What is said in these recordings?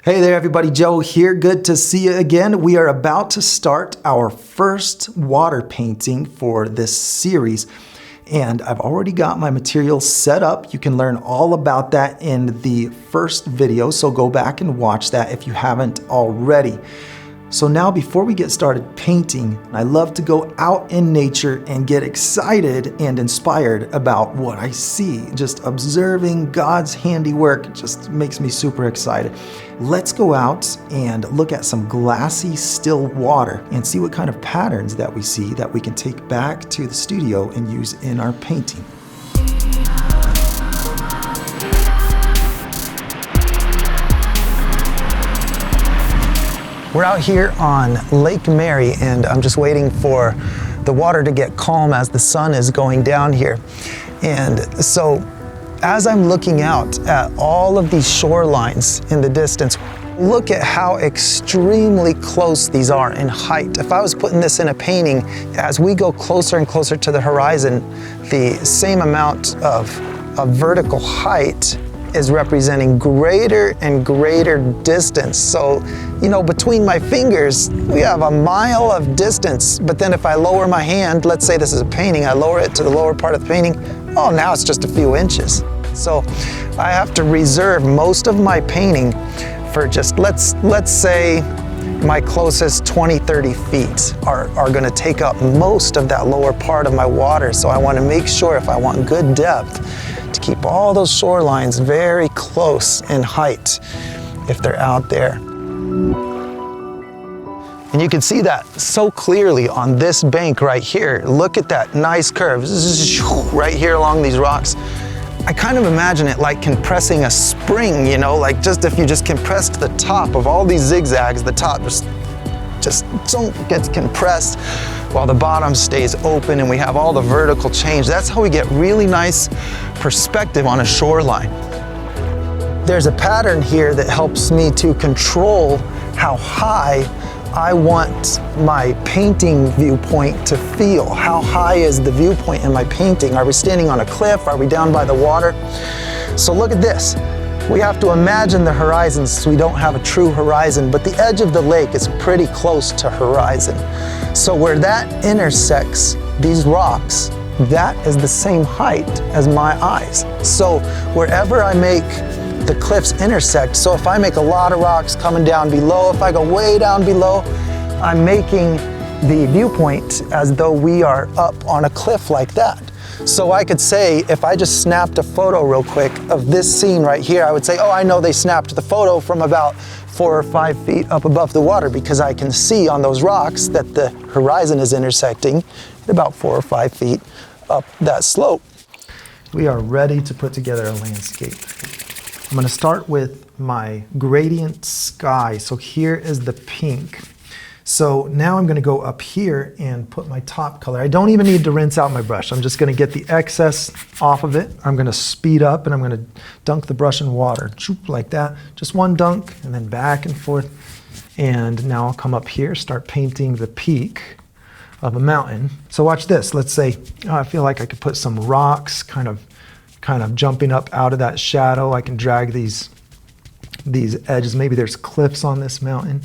Hey there everybody, Joe here. Good to see you again. We are about to start our first water painting for this series. And I've already got my materials set up. You can learn all about that in the first video, so go back and watch that if you haven't already. So now before we get started painting, I love to go out in nature and get excited and inspired about what I see. Just observing God's handiwork just makes me super excited. Let's go out and look at some glassy still water and see what kind of patterns that we see that we can take back to the studio and use in our painting. We're out here on Lake Mary, and I'm just waiting for the water to get calm as the sun is going down here. And so as I'm looking out at all of these shorelines in the distance, look at how extremely close these are in height. If I was putting this in a painting, as we go closer and closer to the horizon, the same amount of vertical height is representing greater and greater distance. So, you know, between my fingers, we have a mile of distance. But then if I lower my hand, let's say this is a painting, I lower it to the lower part of the painting, oh, now it's just a few inches. So I have to reserve most of my painting for just, let's say my closest 20, 30 feet are gonna take up most of that lower part of my water. So I wanna make sure, if I want good depth, to keep all those shorelines very close in height if they're out there. And you can see that so clearly on this bank right here. Look at that nice curve right here along these rocks. I kind of imagine it like compressing a spring, you know, like just if you just compressed the top of all these zigzags, the top just gets compressed while the bottom stays open and we have all the vertical change. That's how we get really nice perspective on a shoreline. There's a pattern here that helps me to control how high I want my painting viewpoint to feel. How high is the viewpoint in my painting? Are we standing on a cliff? Are we down by the water? So look at this. We have to imagine the horizon so we don't have a true horizon, but the edge of the lake is pretty close to horizon. So where that intersects these rocks, that is the same height as my eyes. So wherever I make the cliffs intersect, so if I make a lot of rocks coming down below, if I go way down below, I'm making the viewpoint as though we are up on a cliff like that. So I could say, if I just snapped a photo real quick of this scene right here, I would say, oh, I know they snapped the photo from about 4 or 5 feet up above the water, because I can see on those rocks that the horizon is intersecting at about 4 or 5 feet up that slope. We are ready to put together a landscape. I'm going to start with my gradient sky. So here is the pink. So now I'm going to go up here and put my top color. I don't even need to rinse out my brush. I'm just going to get the excess off of it. I'm going to speed up and I'm going to dunk the brush in water, like that. Just one dunk and then back and forth. And now I'll come up here, start painting the peak of a mountain. So watch this. Let's say, I feel like I could put some rocks kind of jumping up out of that shadow. I can drag these edges. Maybe there's cliffs on this mountain.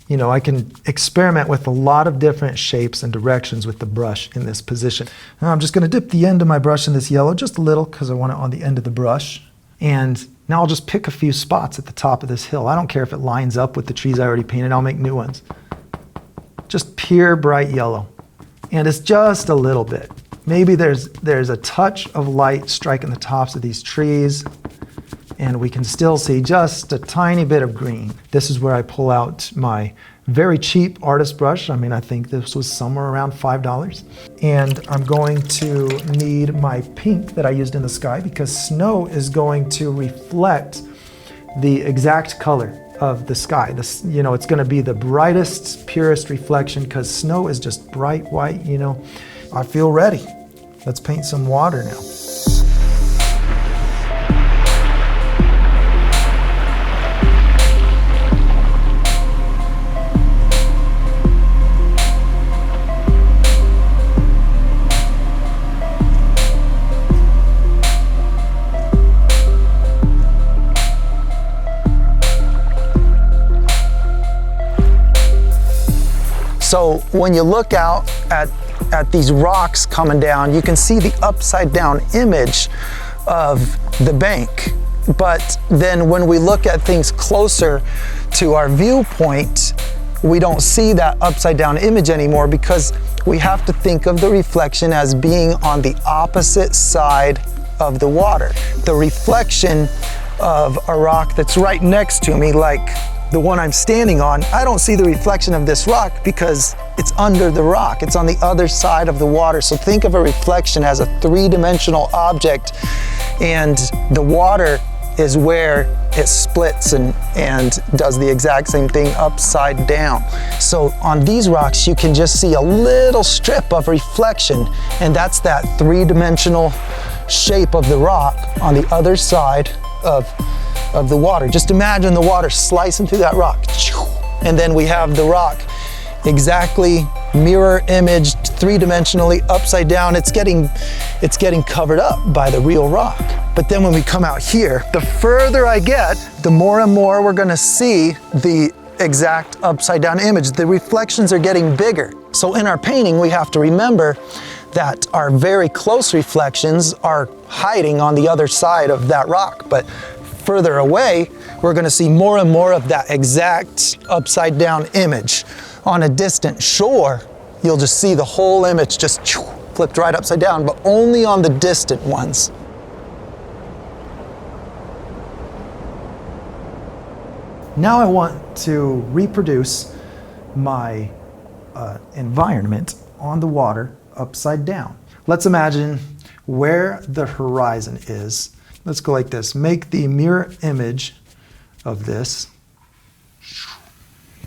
You know, I can experiment with a lot of different shapes and directions with the brush in this position. Now I'm just going to dip the end of my brush in this yellow just a little because I want it on the end of the brush. And now I'll just pick a few spots at the top of this hill. I don't care if it lines up with the trees I already painted. I'll make new ones. Just pure bright yellow. And it's just a little bit. Maybe there's a touch of light striking the tops of these trees, and we can still see just a tiny bit of green. This is where I pull out my very cheap artist brush. I mean, I think this was somewhere around $5. And I'm going to need my pink that I used in the sky, because snow is going to reflect the exact color of the sky. This, you know, it's going to be the brightest, purest reflection, because snow is just bright white, you know. I feel ready. Let's paint some water now. So when you look out at these rocks coming down, you can see the upside down image of the bank. But then when we look at things closer to our viewpoint, we don't see that upside down image anymore, because we have to think of the reflection as being on the opposite side of the water. The reflection of a rock that's right next to me, like the one I'm standing on, I don't see the reflection of this rock because it's under the rock. It's on the other side of the water. So think of a reflection as a three-dimensional object, and the water is where it splits and does the exact same thing upside down. So on these rocks, you can just see a little strip of reflection, and that's that three-dimensional shape of the rock on the other side of the water. Just imagine the water slicing through that rock. And then we have the rock exactly mirror imaged three-dimensionally upside down. It's getting covered up by the real rock. But then when we come out here, the further I get, the more and more we're gonna see the exact upside down image. The reflections are getting bigger. So in our painting, we have to remember that our very close reflections are hiding on the other side of that rock. But further away, we're gonna see more and more of that exact upside down image. On a distant shore, you'll just see the whole image just flipped right upside down, but only on the distant ones. Now I want to reproduce my environment on the water upside down. Let's imagine where the horizon is. Let's go like this. Make the mirror image of this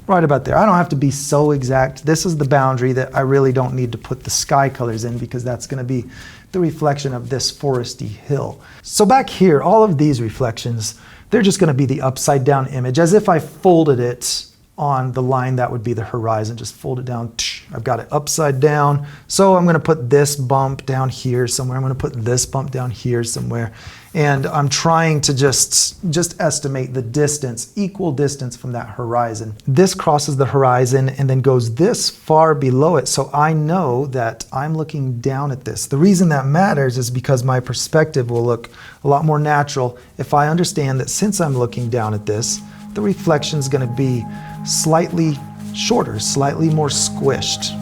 right about there. I don't have to be so exact. This is the boundary that I really don't need to put the sky colors in, because that's going to be the reflection of this foresty hill. So back here, all of these reflections, they're just going to be the upside down image, as if I folded it on the line that would be the horizon. Just fold it down. I've got it upside down. So I'm going to put this bump down here somewhere. I'm going to put this bump down here somewhere. And I'm trying to just estimate the distance, equal distance from that horizon. This crosses the horizon and then goes this far below it. So I know that I'm looking down at this. The reason that matters is because my perspective will look a lot more natural if I understand that since I'm looking down at this, the reflection is going to be slightly shorter, slightly more squished.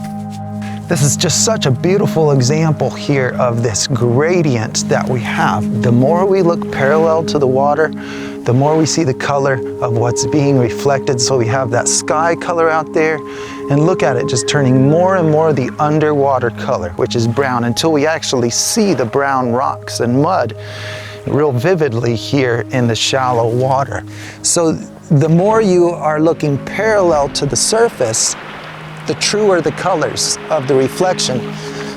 This is just such a beautiful example here of this gradient that we have. The more we look parallel to the water, the more we see the color of what's being reflected. So we have that sky color out there, and look at it just turning more and more the underwater color, which is brown, until we actually see the brown rocks and mud real vividly here in the shallow water. So the more you are looking parallel to the surface, the truer the colors of the reflection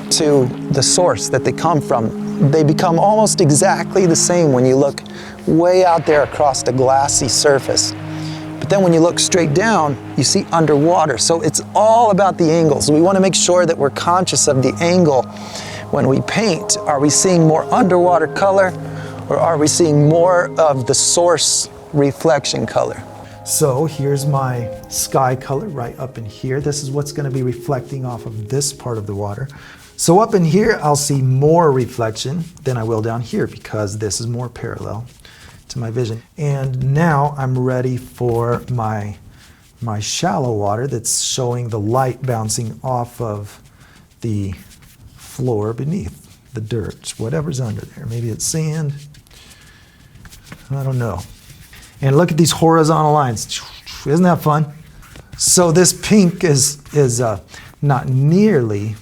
to the source that they come from. They become almost exactly the same when you look way out there across the glassy surface. But then when you look straight down, you see underwater. So it's all about the angles. We want to make sure that we're conscious of the angle when we paint. Are we seeing more underwater color, or are we seeing more of the source reflection color? So here's my sky color right up in here. This is what's going to be reflecting off of this part of the water. So up in here, I'll see more reflection than I will down here, because this is more parallel to my vision. And now I'm ready for my shallow water that's showing the light bouncing off of the floor beneath, the dirt, whatever's under there. Maybe it's sand. I don't know. And look at these horizontal lines. Isn't that fun? So this pink is not nearly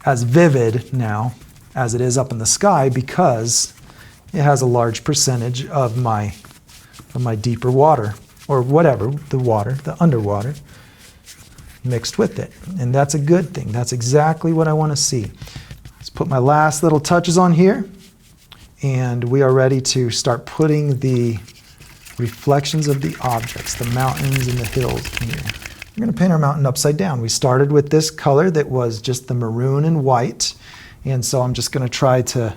as vivid now as it is up in the sky, because it has a large percentage of my deeper water, or whatever, the underwater, mixed with it. And that's a good thing. That's exactly what I want to see. Let's put my last little touches on here, and we are ready to start putting the reflections of the objects, the mountains and the hills in here. We're going to paint our mountain upside down. We started with this color that was just the maroon and white, and so I'm just going to try to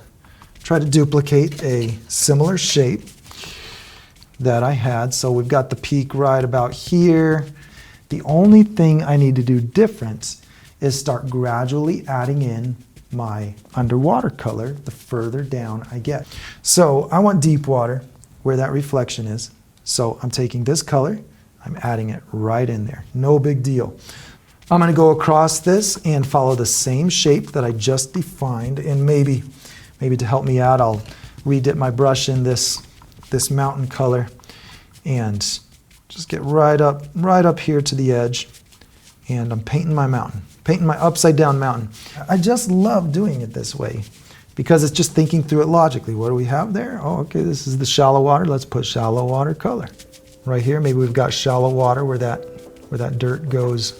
duplicate a similar shape that I had. So we've got the peak right about here. The only thing I need to do different is start gradually adding in my underwater color the further down I get. So I want deep water where that reflection is. So I'm taking this color, I'm adding it right in there. No big deal. I'm going to go across this and follow the same shape that I just defined, and maybe to help me out, I'll redip my brush in this mountain color and just get right up here to the edge, and I'm painting my mountain, painting my upside down mountain. I just love doing it this way because it's just thinking through it logically. What do we have there? Oh, okay, this is the shallow water. Let's put shallow water color. Right here, maybe we've got shallow water where that dirt goes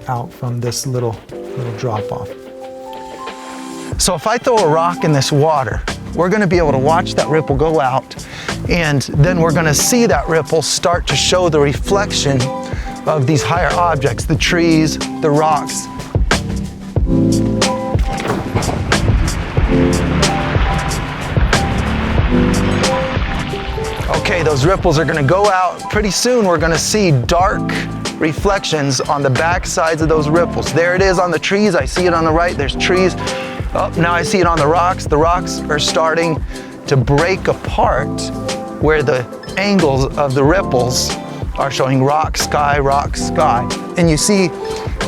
out from this little drop off. So if I throw a rock in this water, we're going to be able to watch that ripple go out, and then we're going to see that ripple start to show the reflection of these higher objects, the trees, the rocks. Okay, those ripples are going to go out. Pretty soon we're going to see dark reflections on the back sides of those ripples. There it is on the trees. I see it on the right. There's trees. Oh, now I see it on the rocks. The rocks are starting to break apart where the angles of the ripples are showing rock, sky, and you see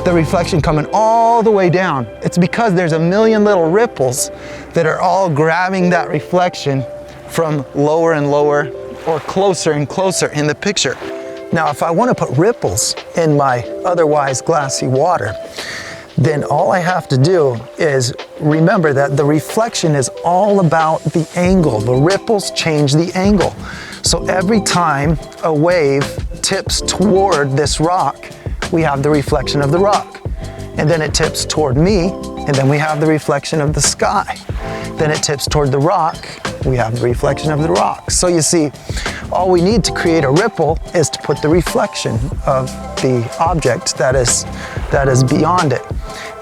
the reflection coming all the way down. It's because there's a million little ripples that are all grabbing that reflection from lower and lower or closer and closer in the picture. Now, if I want to put ripples in my otherwise glassy water, then all I have to do is remember that the reflection is all about the angle. The ripples change the angle. So every time a wave tips toward this rock, we have the reflection of the rock. And then it tips toward me, and then we have the reflection of the sky. Then it tips toward the rock, we have the reflection of the rock. So you see, all we need to create a ripple is to put the reflection of the object that is beyond it.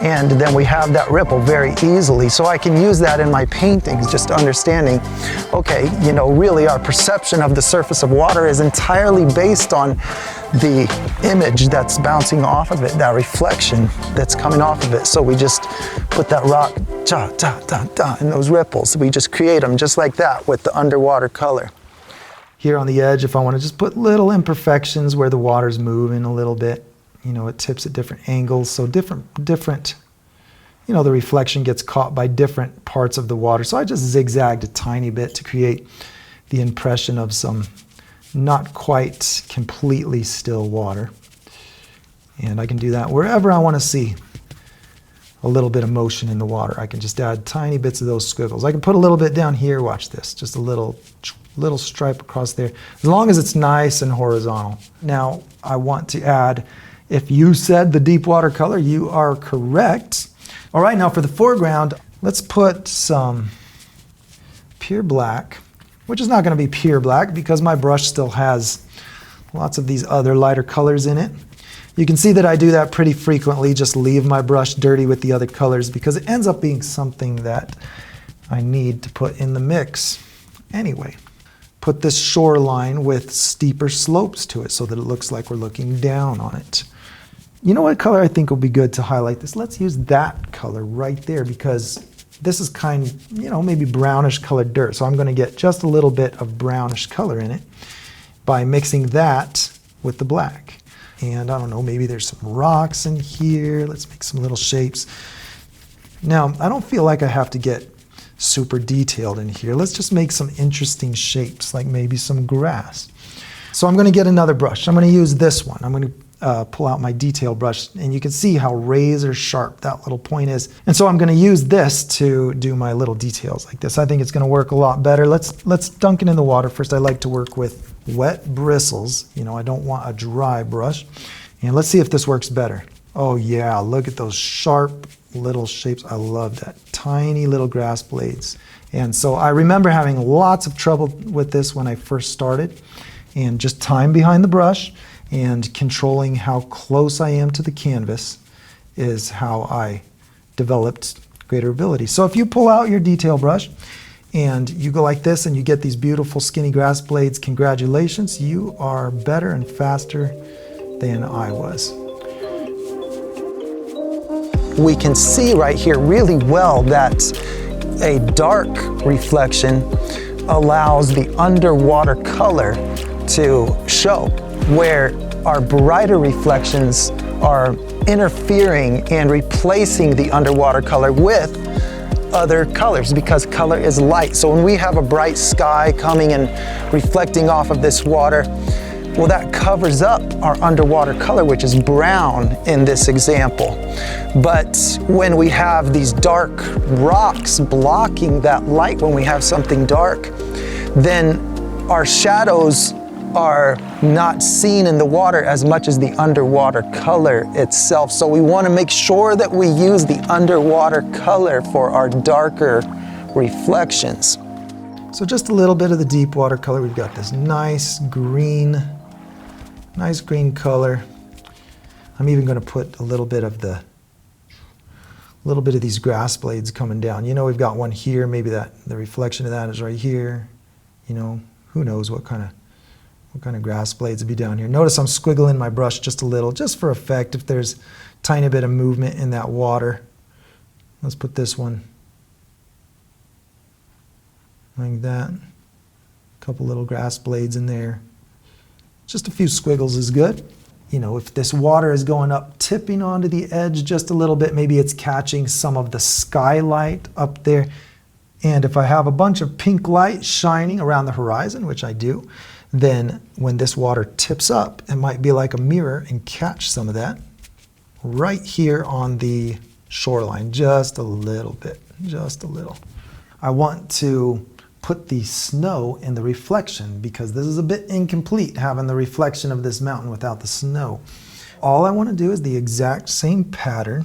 And then we have that ripple very easily. So I can use that in my paintings, just understanding, okay, you know, really our perception of the surface of water is entirely based on the image that's bouncing off of it, that reflection that's coming off of it. So we just put that rock, da, da, da, da, and those ripples, we just create them just like that with the underwater color. Here on the edge, if I want to just put little imperfections where the water's moving a little bit, you know, it tips at different angles, so different, you know, the reflection gets caught by different parts of the water. So I just zigzagged a tiny bit to create the impression of some not quite completely still water. And I can do that wherever I want to see a little bit of motion in the water. I can just add tiny bits of those squiggles. I can put a little bit down here, watch this, just a little stripe across there, as long as it's nice and horizontal. Now I want to add, if you said the deep water color, you are correct. All right, now for the foreground, let's put some pure black, which is not going to be pure black because my brush still has lots of these other lighter colors in it. You can see that I do that pretty frequently, just leave my brush dirty with the other colors because it ends up being something that I need to put in the mix anyway. Put this shoreline with steeper slopes to it so that it looks like we're looking down on it. You know what color I think will be good to highlight this? Let's use that color right there because this is kind of, you know, maybe brownish colored dirt. So I'm going to get just a little bit of brownish color in it by mixing that with the black. And I don't know, maybe there's some rocks in here. Let's make some little shapes. Now, I don't feel like I have to get super detailed in here. Let's just make some interesting shapes, like maybe some grass. So I'm going to get another brush. I'm going to use this one. I'm going to pull out my detail brush, and you can see how razor sharp that little point is. And so I'm going to use this to do my little details like this. I think it's going to work a lot better. Let's dunk it in the water. First, I like to work with wet bristles. You know, I don't want a dry brush. And let's see if this works better. Oh yeah, look at those sharp little shapes. I love that. Tiny little grass blades. And so I remember having lots of trouble with this when I first started, and just time behind the brush and controlling how close I am to the canvas is how I developed greater ability. So if you pull out your detail brush and you go like this and you get these beautiful skinny grass blades, congratulations, you are better and faster than I was. We can see right here really well that a dark reflection allows the underwater color to show, where our brighter reflections are interfering and replacing the underwater color with other colors, because color is light. So when we have a bright sky coming and reflecting off of this water, well, that covers up our underwater color, which is brown in this example. But when we have these dark rocks blocking that light, when we have something dark, then our shadows are not seen in the water as much as the underwater color itself. So we want to make sure that we use the underwater color for our darker reflections. So just a little bit of the deep water color. We've got this nice green color. I'm even going to put a little bit of these grass blades coming down. You know, we've got one here, maybe the reflection of that is right here. You know, who knows what kind of grass blades would be down here. Notice I'm squiggling my brush just a little, just for effect, if there's a tiny bit of movement in that water. Let's put this one like that. A couple little grass blades in there. Just a few squiggles is good. You know, if this water is going up, tipping onto the edge just a little bit, maybe it's catching some of the skylight up there. And if I have a bunch of pink light shining around the horizon, which I do, then when this water tips up, it might be like a mirror and catch some of that right here on the shoreline, just a little bit, just a little. I want to put the snow in the reflection because this is a bit incomplete, having the reflection of this mountain without the snow. All I want to do is the exact same pattern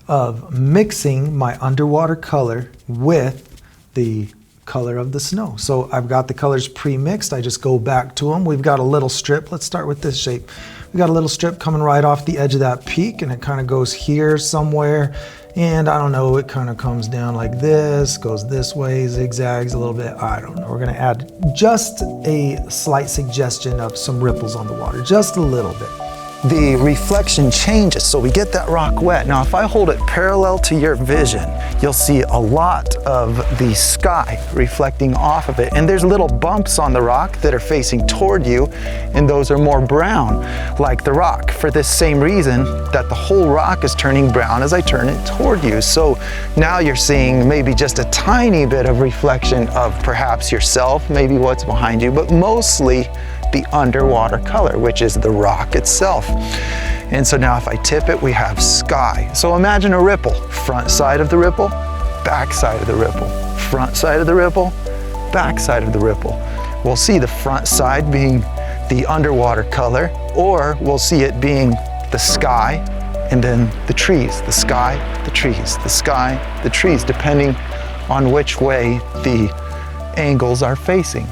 of mixing my underwater color with the color of the snow. So I've got the colors pre-mixed. I just go back to them. We've got a little strip. Let's start with this shape. We've got a little strip coming right off the edge of that peak, and it kind of goes here somewhere. And I don't know, it kind of comes down like this, goes this way, zigzags a little bit. I don't know. We're going to add just a slight suggestion of some ripples on the water, just a little bit. The reflection changes, so we get that rock wet. Now, if I hold it parallel to your vision, you'll see a lot of the sky reflecting off of it. And there's little bumps on the rock that are facing toward you, and those are more brown, like the rock, for this same reason that the whole rock is turning brown as I turn it toward you. So now you're seeing maybe just a tiny bit of reflection of perhaps yourself, maybe what's behind you, but mostly the underwater color, which is the rock itself. And so now if I tip it, we have sky. So imagine a ripple, front side of the ripple, back side of the ripple, front side of the ripple, back side of the ripple. We'll see the front side being the underwater color, or we'll see it being the sky and then the trees, the sky, the trees, the sky, the trees, depending on which way the angles are facing.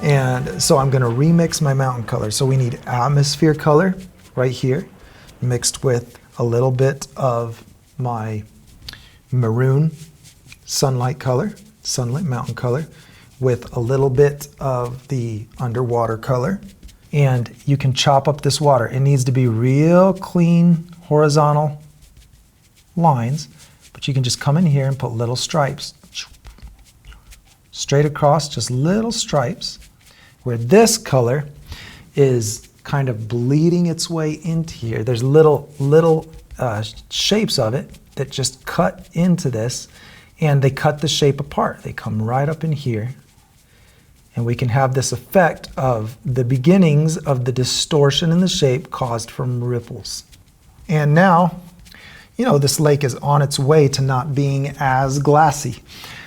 And so I'm going to remix my mountain color. So we need atmosphere color right here, mixed with a little bit of my maroon sunlight color, sunlit mountain color, with a little bit of the underwater color. And you can chop up this water. It needs to be real clean, horizontal lines, but you can just come in here and put little stripes. Straight across, just little stripes, where this color is kind of bleeding its way into here. There's little shapes of it that just cut into this, and they cut the shape apart. They come right up in here, and we can have this effect of the beginnings of the distortion in the shape caused from ripples. And now, you know, this lake is on its way to not being as glassy.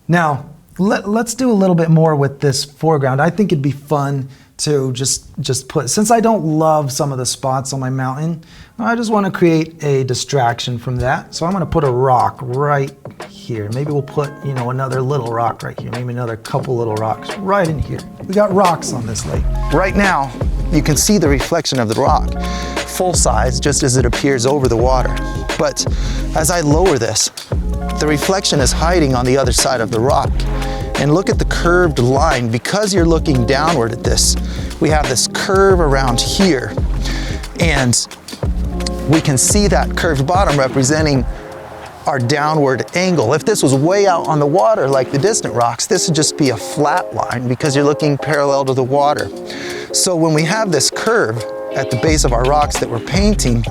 Now, let's do a little bit more with this foreground. I think it'd be fun to just put, since I don't love some of the spots on my mountain, I just want to create a distraction from that. So I'm going to put a rock right here. Maybe we'll put, you know, another little rock right here. Maybe another couple little rocks right in here. We got rocks on this lake. Right now, you can see the reflection of the rock, full size, just as it appears over the water. But as I lower this, the reflection is hiding on the other side of the rock. And look at the curved line. Because you're looking downward at this, we have this curve around here. And we can see that curved bottom representing our downward angle. If this was way out on the water like the distant rocks, this would just be a flat line because you're looking parallel to the water. So when we have this curve at the base of our rocks that we're painting,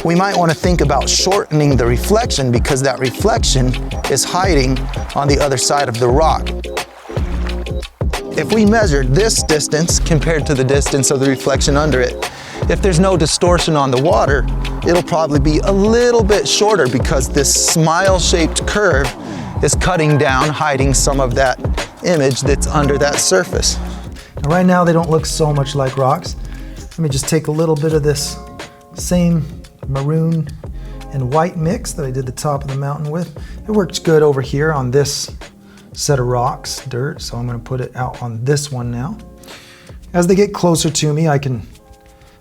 we might want to think about shortening the reflection because that reflection is hiding on the other side of the rock. If we measured this distance compared to the distance of the reflection under it, if there's no distortion on the water, it'll probably be a little bit shorter because this smile-shaped curve is cutting down, hiding some of that image that's under that surface. Now, right now they don't look so much like rocks. Let me just take a little bit of this same maroon and white mix that I did the top of the mountain with. It works good over here on this set of rocks, dirt, so I'm going to put it out on this one now. As they get closer to me, I can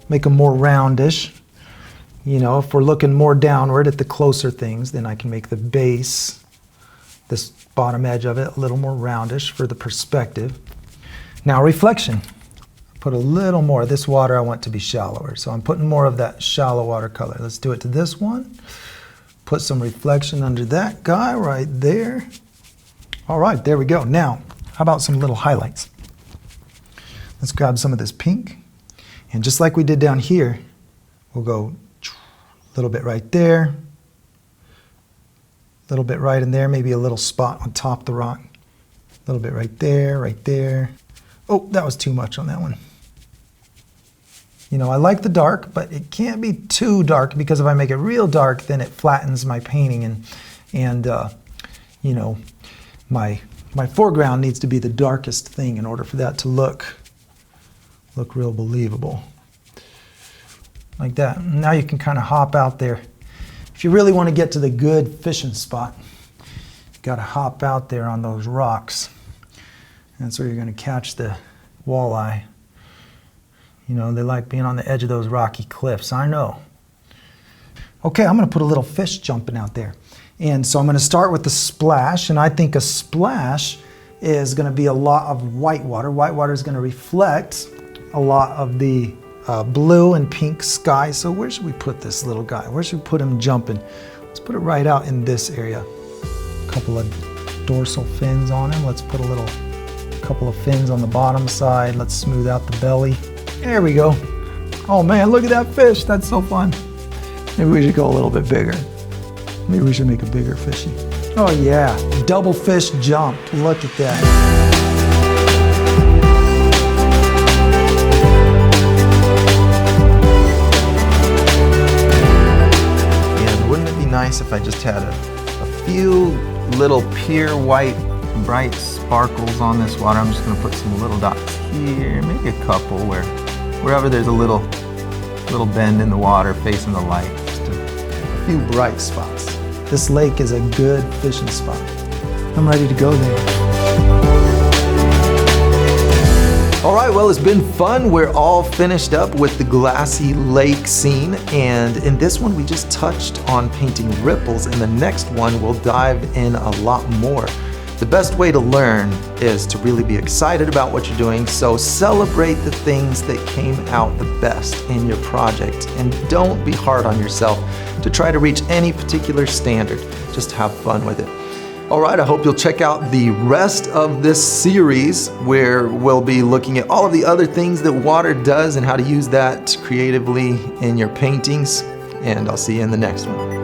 make them more roundish. You know, if we're looking more downward at the closer things, then I can make the base, this bottom edge of it, a little more roundish for the perspective. Now reflection. Put a little more. This water I want to be shallower, so I'm putting more of that shallow watercolor. Let's do it to this one. Put some reflection under that guy right there. All right, there we go. Now, how about some little highlights? Let's grab some of this pink, and just like we did down here, we'll go a little bit right there, a little bit right in there, maybe a little spot on top of the rock, a little bit right there, right there. Oh, that was too much on that one. You know, I like the dark, but it can't be too dark because if I make it real dark, then it flattens my painting, and you know, my foreground needs to be the darkest thing in order for that to look real believable. Like that. Now you can kind of hop out there. If you really want to get to the good fishing spot, you got to hop out there on those rocks. That's where you're going to catch the walleye. You know, they like being on the edge of those rocky cliffs, I know. Okay, I'm going to put a little fish jumping out there. And so I'm going to start with the splash, and I think a splash is going to be a lot of white water. White water is going to reflect a lot of the blue and pink sky. So where should we put this little guy? Where should we put him jumping? Let's put it right out in this area. A couple of dorsal fins on him. Let's put a couple of fins on the bottom side. Let's smooth out the belly. There we go. Oh man, look at that fish. That's so fun. Maybe we should go a little bit bigger. Maybe we should make a bigger fishy. Oh yeah, double fish jumped. Look at that. And wouldn't it be nice if I just had a few little pure white bright sparkles on this water? I'm just going to put some little dots here, maybe a couple wherever there's a little bend in the water facing the light. Just a few bright spots. This lake is a good fishing spot. I'm ready to go there. All right, well, it's been fun. We're all finished up with the Glassy lake scene, and in this one we just touched on painting ripples. In the next one we'll dive in a lot more. The best way to learn is to really be excited about what you're doing, so celebrate the things that came out the best in your project, and don't be hard on yourself to try to reach any particular standard. Just have fun with it. All right, I hope you'll check out the rest of this series where we'll be looking at all of the other things that water does and how to use that creatively in your paintings, and I'll see you in the next one.